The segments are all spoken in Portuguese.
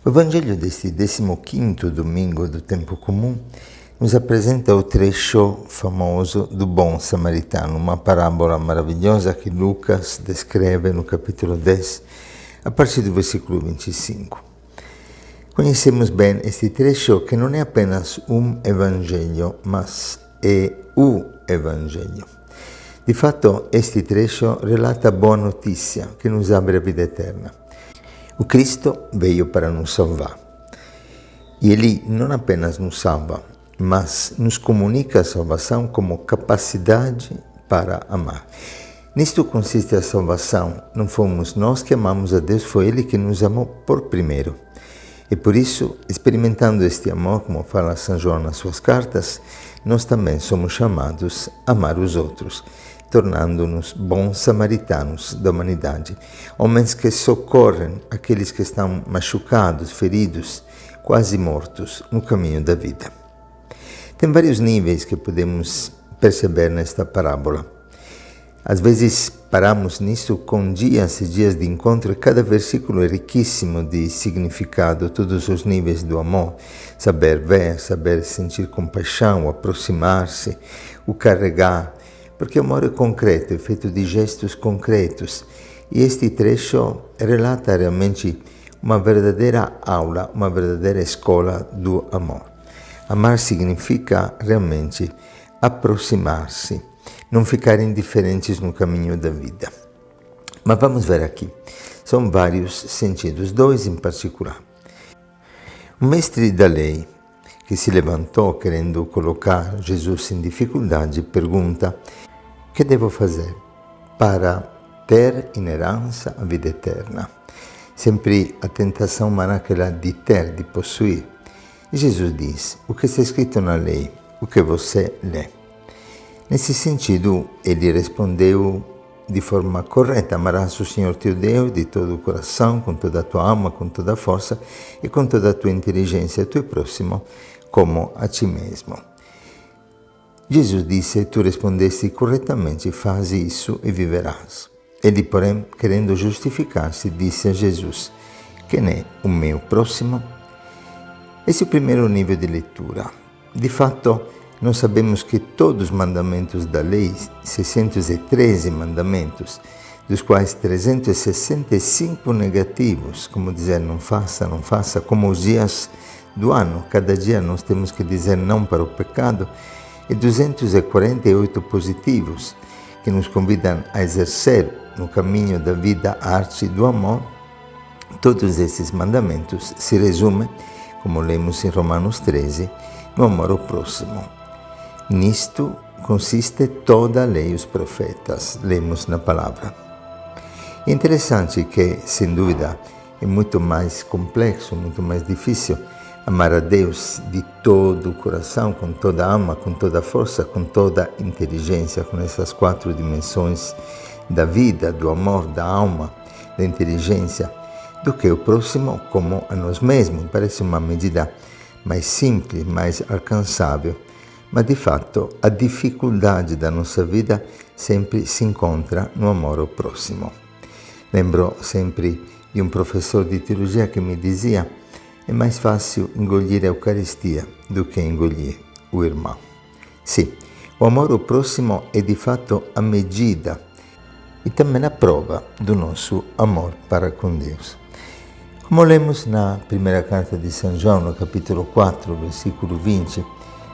O Evangelho deste 15º domingo do tempo comum nos apresenta o trecho famoso do bom samaritano, uma parábola maravilhosa que Lucas descreve no capítulo 10, a partir do versículo 25. Conhecemos bem este trecho que não é apenas um evangelho, mas é o evangelho. De fato, este trecho relata a boa notícia que nos abre a vida eterna. O Cristo veio para nos salvar. E Ele não apenas nos salva, mas nos comunica a salvação como capacidade para amar. Nisto consiste a salvação. Não fomos nós que amamos a Deus, foi Ele que nos amou por primeiro. E por isso, experimentando este amor, como fala São João nas suas cartas, nós também somos chamados a amar os outros, tornando-nos bons samaritanos da humanidade, homens que socorrem aqueles que estão machucados, feridos, quase mortos no caminho da vida. Tem vários níveis que podemos perceber nesta parábola. Às vezes paramos nisso com dias e dias de encontro e cada versículo é riquíssimo de significado, todos os níveis do amor, saber ver, saber sentir compaixão, aproximar-se, o carregar, porque o amor é concreto, é feito de gestos concretos e este trecho relata realmente uma verdadeira aula, uma verdadeira escola do amor. Amar significa realmente aproximar-se, não ficar indiferentes no caminho da vida. Mas vamos ver aqui, são vários sentidos, dois em particular. O mestre da lei, que se levantou querendo colocar Jesus em dificuldade, pergunta: que devo fazer para ter em herança a vida eterna? Sempre a tentação humana é aquela de ter, de possuir. E Jesus diz: o que está escrito na lei, o que você lê. Nesse sentido, ele respondeu de forma correta: amarás o Senhor teu Deus de todo o coração, com toda a tua alma, com toda a força e com toda a tua inteligência, teu próximo, como a ti mesmo. Jesus disse: tu respondeste corretamente, faz isso e viverás. Ele, porém, querendo justificar-se, disse a Jesus: quem é o meu próximo? Esse é o primeiro nível de leitura. De fato, nós sabemos que todos os mandamentos da lei, 613 mandamentos, dos quais 365 negativos, como dizer não faça, como os dias do ano, cada dia nós temos que dizer não para o pecado, e 248 positivos, que nos convidam a exercer no caminho da vida a arte do amor. Todos esses mandamentos se resumem, como lemos em Romanos 13, no amor ao próximo. Nisto consiste toda a lei e os profetas, lemos na palavra. É interessante que, sem dúvida, é muito mais complexo, muito mais difícil amar a Deus de todo o coração, com toda a alma, com toda a força, com toda a inteligência, com essas 4 dimensões da vida, do amor, da alma, da inteligência, do que o próximo como a nós mesmos. Parece uma medida mais simples, mais alcançável, mas de fato a dificuldade da nossa vida sempre se encontra no amor ao próximo. Lembro sempre de um professor de teologia que me dizia: é mais fácil engolir a Eucaristia do que engolir o irmão. Sim, o amor ao próximo é de fato a medida e também a prova do nosso amor para com Deus. Como lemos na primeira carta de São João, no capítulo 4, versículo 20,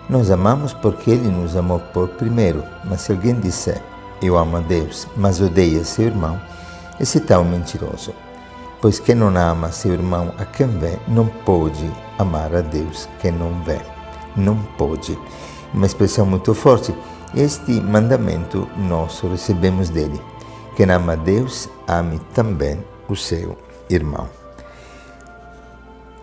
nós amamos porque Ele nos amou por primeiro. Mas se alguém disser: eu amo a Deus, mas odeia seu irmão, esse tal mentiroso. Pois quem não ama seu irmão a quem vê, não pode amar a Deus que não vê. Não pode. Uma expressão muito forte. Este mandamento nós recebemos dele. Quem ama a Deus, ame também o seu irmão.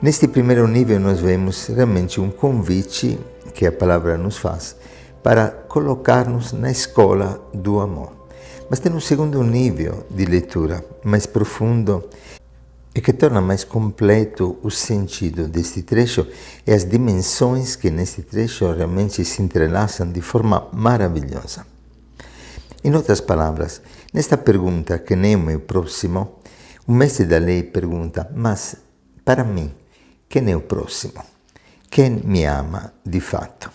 Neste primeiro nível nós vemos realmente um convite que a palavra nos faz para colocar-nos na escola do amor. Mas tem um segundo nível de leitura, mais profundo, e que torna mais completo o sentido deste trecho e as dimensões que neste trecho realmente se entrelaçam de forma maravilhosa. Em outras palavras, nesta pergunta, quem é o meu próximo, o mestre da lei pergunta: mas para mim, quem é o próximo? Quem me ama de fato?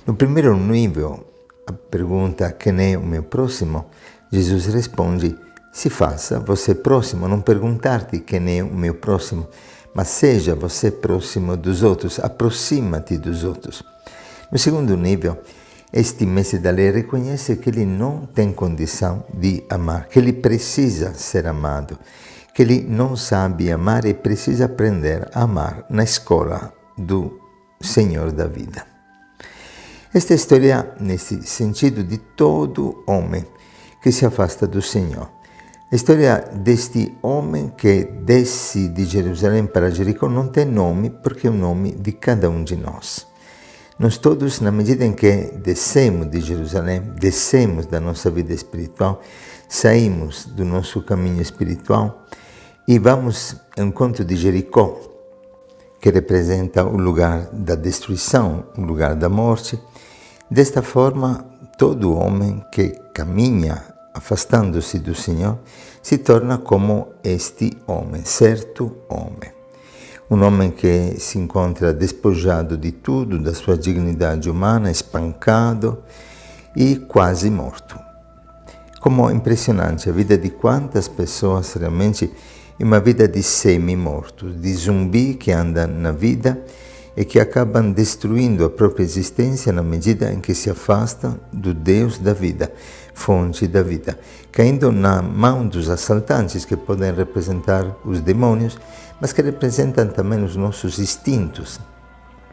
No primeiro nível, a pergunta quem é o meu próximo, Jesus responde: se faça você próximo, não perguntar-te quem é o meu próximo, mas seja você próximo dos outros, aproxima-te dos outros. No segundo nível, este mestre da lei reconhece que ele não tem condição de amar, que ele precisa ser amado, que ele não sabe amar e precisa aprender a amar na escola do Senhor da vida. Esta história, nesse sentido, de todo homem que se afasta do Senhor. A história deste homem que desce de Jerusalém para Jericó não tem nome porque é o nome de cada um de nós. Nós todos, na medida em que descemos de Jerusalém, descemos da nossa vida espiritual, saímos do nosso caminho espiritual e vamos ao encontro de Jericó, que representa o lugar da destruição, o lugar da morte. Desta forma, todo homem que caminha afastando-se do Senhor se torna como este homem, certo homem. Um homem que se encontra despojado de tudo, da sua dignidade humana, espancado e quase morto. Como impressionante a vida de quantas pessoas realmente é uma vida de semi-mortos, de zumbi que andam na vida e que acabam destruindo a própria existência na medida em que se afastam do Deus da vida, fonte da vida, caindo na mão dos assaltantes que podem representar os demônios, mas que representam também os nossos instintos,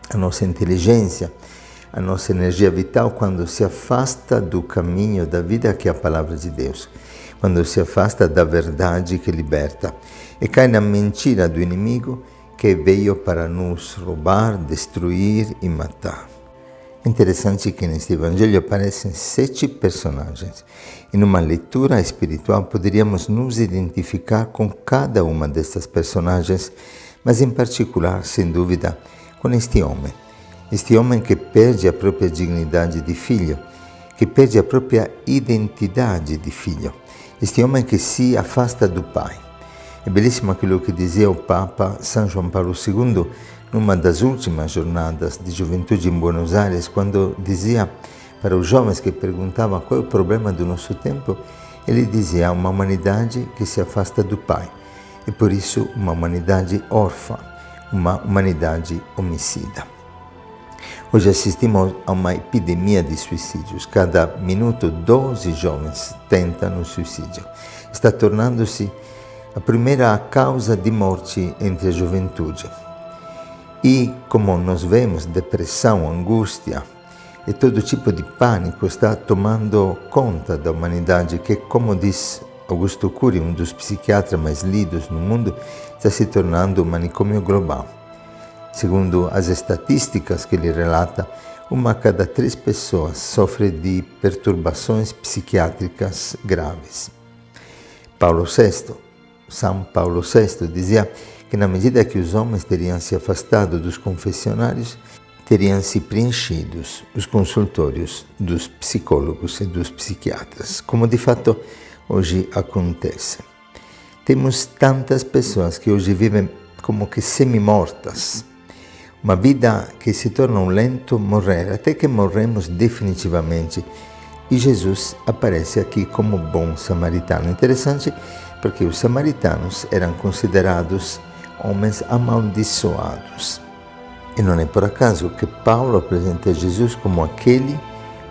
a nossa inteligência, a nossa energia vital quando se afasta do caminho da vida que é a palavra de Deus, quando se afasta da verdade que liberta e cai na mentira do inimigo que veio para nos roubar, destruir e matar. É interessante que neste Evangelho aparecem 7 personagens. E numa leitura espiritual poderíamos nos identificar com cada uma destas personagens, mas em particular, sem dúvida, com este homem que perde a própria dignidade de filho, que perde a própria identidade de filho, este homem que se afasta do Pai. É belíssimo aquilo que dizia o Papa São João Paulo II numa das últimas jornadas de juventude em Buenos Aires, quando dizia para os jovens que perguntavam qual é o problema do nosso tempo, ele dizia uma humanidade que se afasta do Pai e por isso uma humanidade órfã, uma humanidade homicida. Hoje assistimos a uma epidemia de suicídios. Cada minuto 12 jovens tentam o suicídio. Está tornando-se a primeira causa de morte entre a juventude. E, como nós vemos, depressão, angústia e todo tipo de pânico está tomando conta da humanidade que, como diz Augusto Cury, um dos psiquiatras mais lidos no mundo, está se tornando um manicômio global. Segundo as estatísticas que ele relata, 1 a cada 3 pessoas sofre de perturbações psiquiátricas graves. São Paulo VI dizia que na medida que os homens teriam se afastado dos confessionários, teriam se preenchidos os consultórios dos psicólogos e dos psiquiatras, como de fato hoje acontece. Temos tantas pessoas que hoje vivem como que semi-mortas, uma vida que se torna um lento morrer, até que morremos definitivamente. E Jesus aparece aqui como bom samaritano. Interessante porque os samaritanos eram considerados homens amaldiçoados. E não é por acaso que Paulo apresenta Jesus como aquele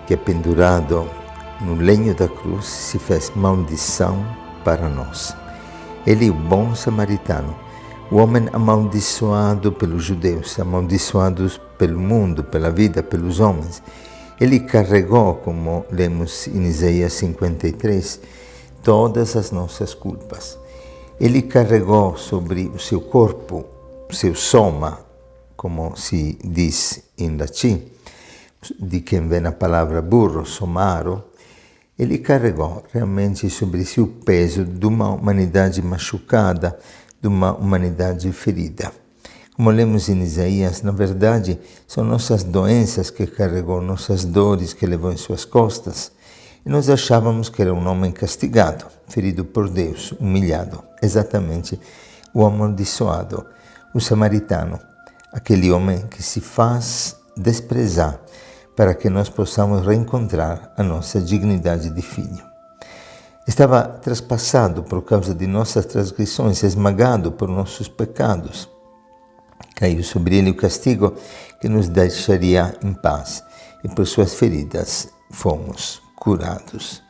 que, pendurado no lenho da cruz, se fez maldição para nós. Ele é o bom samaritano, o homem amaldiçoado pelos judeus, amaldiçoados pelo mundo, pela vida, pelos homens. Ele carregou, como lemos em Isaías 53, todas as nossas culpas. Ele carregou sobre o seu corpo, o seu soma, como se diz em latim, de quem vem a palavra burro, somaro. Ele carregou realmente sobre si o peso de uma humanidade machucada, de uma humanidade ferida. Como lemos em Isaías, na verdade, são nossas doenças que carregou, nossas dores que levou em suas costas. E nós achávamos que era um homem castigado, ferido por Deus, humilhado. Exatamente o amaldiçoado, o samaritano, aquele homem que se faz desprezar para que nós possamos reencontrar a nossa dignidade de filho. Estava traspassado por causa de nossas transgressões, esmagado por nossos pecados. Caiu sobre ele o castigo que nos deixaria em paz, e por suas feridas fomos curados.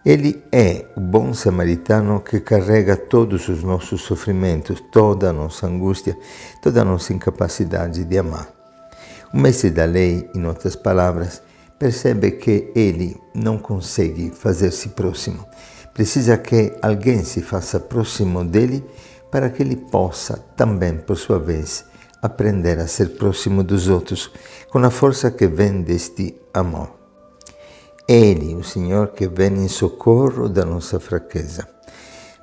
Ele é o bom samaritano que carrega todos os nossos sofrimentos, toda a nossa angústia, toda a nossa incapacidade de amar. O mestre da lei, em outras palavras, percebe que ele não consegue fazer-se próximo. Precisa que alguém se faça próximo dele para que ele possa também, por sua vez, aprender a ser próximo dos outros com a força que vem deste amor. Ele, o Senhor, que vem em socorro da nossa fraqueza.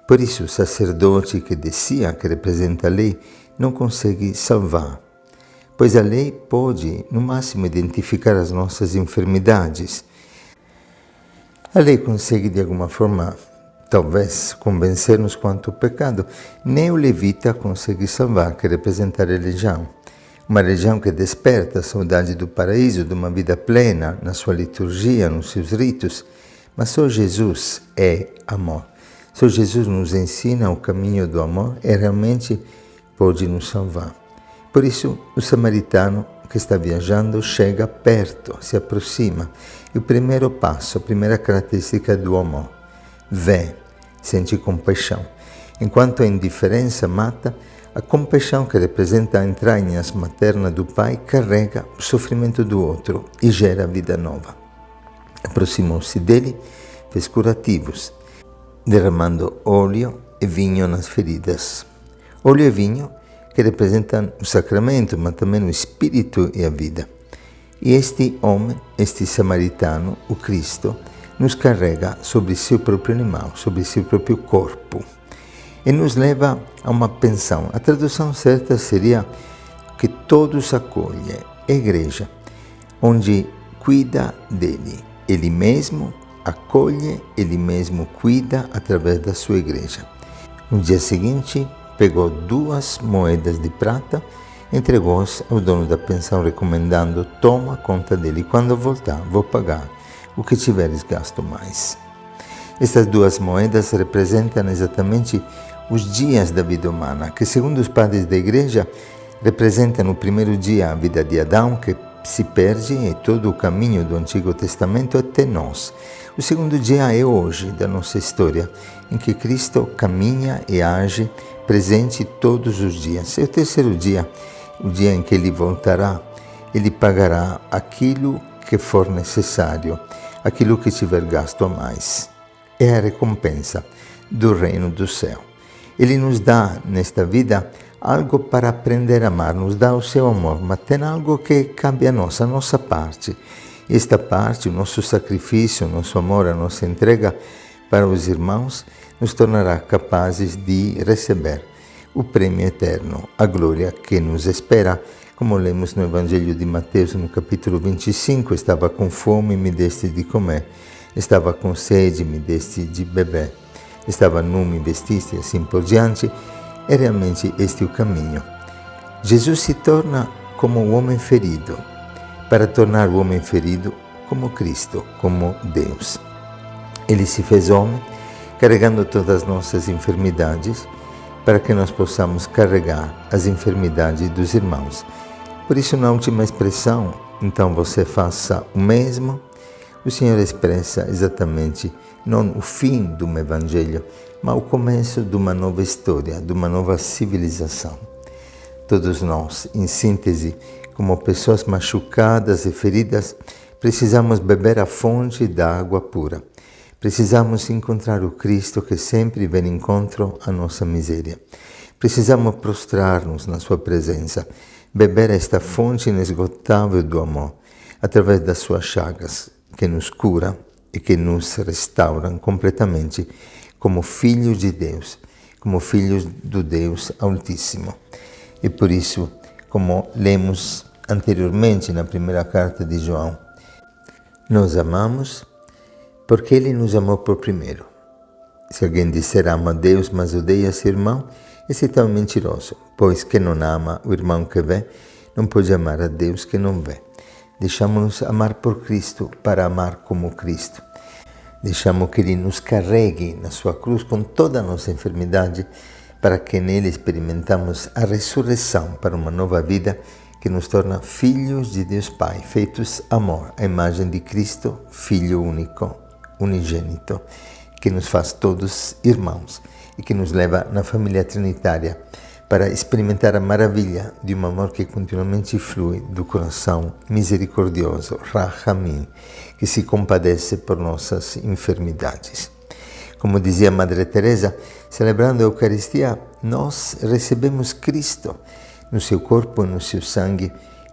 Por isso, o sacerdote que descia, que representa a lei, não consegue salvar, pois a lei pode, no máximo, identificar as nossas enfermidades. A lei consegue, de alguma forma, talvez, convencer-nos quanto ao pecado. Nem o levita consegue salvar, que representa a religião. Uma religião que desperta a saudade do paraíso, de uma vida plena, na sua liturgia, nos seus ritos. Mas só Jesus é amor. Só Jesus nos ensina o caminho do amor e realmente pode nos salvar. Por isso, o samaritano que está viajando chega perto, se aproxima. E o primeiro passo, a primeira característica do amor, vê, sente compaixão. Enquanto a indiferença mata, a compaixão, que representa a entranhas materna do Pai, carrega o sofrimento do outro e gera vida nova. Aproximou-se dele, fez curativos, derramando óleo e vinho nas feridas. Óleo e vinho que representam o sacramento, mas também o espírito e a vida. E este homem, este samaritano, o Cristo, nos carrega sobre seu próprio animal, sobre seu próprio corpo. E nos leva a uma pensão. A tradução certa seria que todos acolhe, a igreja, onde cuida dele. Ele mesmo acolhe, ele mesmo cuida através da sua igreja. No dia seguinte, pegou 2 moedas de prata, entregou-as ao dono da pensão, recomendando: toma conta dele, quando voltar vou pagar o que tiveres gasto mais. Estas 2 moedas representam exatamente os dias da vida humana, que, segundo os padres da igreja, representam no primeiro dia a vida de Adão, que se perde, e todo o caminho do Antigo Testamento até nós. O segundo dia é hoje, da nossa história, em que Cristo caminha e age, presente todos os dias. E o terceiro dia, o dia em que Ele voltará, Ele pagará aquilo que for necessário, aquilo que tiver gasto a mais. É a recompensa do reino do céu. Ele nos dá, nesta vida, algo para aprender a amar, nos dá o seu amor, mas tem algo que cabe a nossa parte. Esta parte, o nosso sacrifício, o nosso amor, a nossa entrega para os irmãos, nos tornará capazes de receber o prêmio eterno, a glória que nos espera. Como lemos no Evangelho de Mateus, no capítulo 25, estava com fome, me deste de comer. Estava com sede, me deste de beber. Estava nu, me vestiste, e assim por diante. É realmente este o caminho. Jesus se torna como o homem ferido, para tornar o homem ferido como Cristo, como Deus. Ele se fez homem, carregando todas as nossas enfermidades, para que nós possamos carregar as enfermidades dos irmãos. Por isso, na última expressão, então você faça o mesmo, o Senhor expressa exatamente não o fim de um evangelho, mas o começo de uma nova história, de uma nova civilização. Todos nós, em síntese, como pessoas machucadas e feridas, precisamos beber a fonte da água pura. Precisamos encontrar o Cristo que sempre vem em encontro à nossa miséria. Precisamos prostrar-nos na sua presença, beber esta fonte inesgotável do amor, através das suas chagas, que nos cura e que nos restauram completamente como filhos de Deus, como filhos do Deus Altíssimo. E por isso, como lemos anteriormente na primeira carta de João, nós amamos porque Ele nos amou por primeiro. Se alguém disser ama a Deus, mas odeia seu irmão, Esse é tão mentiroso, pois quem não ama o irmão que vê, não pode amar a Deus que não vê. Deixamos-nos amar por Cristo para amar como Cristo. Deixamos que Ele nos carregue na sua cruz com toda a nossa enfermidade, para que nele experimentamos a ressurreição para uma nova vida que nos torna filhos de Deus Pai, feitos amor, a imagem de Cristo, Filho único, unigênito, que nos faz todos irmãos e que nos leva na família trinitária para experimentar a maravilha de um amor que continuamente flui do coração misericordioso, Rahamim, que se compadece por nossas enfermidades. Como dizia Madre Teresa, celebrando a Eucaristia, nós recebemos Cristo no seu corpo e no seu sangue,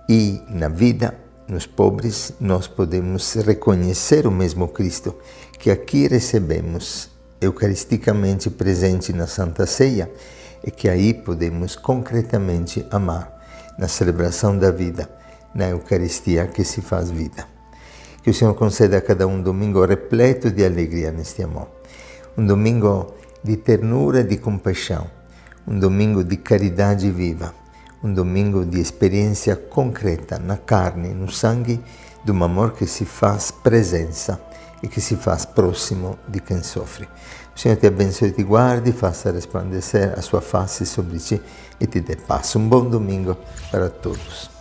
e na vida, nos pobres, nós podemos reconhecer o mesmo Cristo que aqui recebemos eucaristicamente presente na Santa Ceia, e que aí podemos concretamente amar na celebração da vida, na Eucaristia que se faz vida. Que o Senhor conceda a cada um domingo repleto de alegria neste amor, um domingo de ternura e de compaixão, um domingo de caridade viva, um domingo de experiência concreta na carne, no sangue, de um amor que se faz presença e que se faz próximo de quem sofre. O Senhor te abençoe e te guarde, faça resplandecer a sua face sobre ti e te dê paz. Um bom domingo para todos.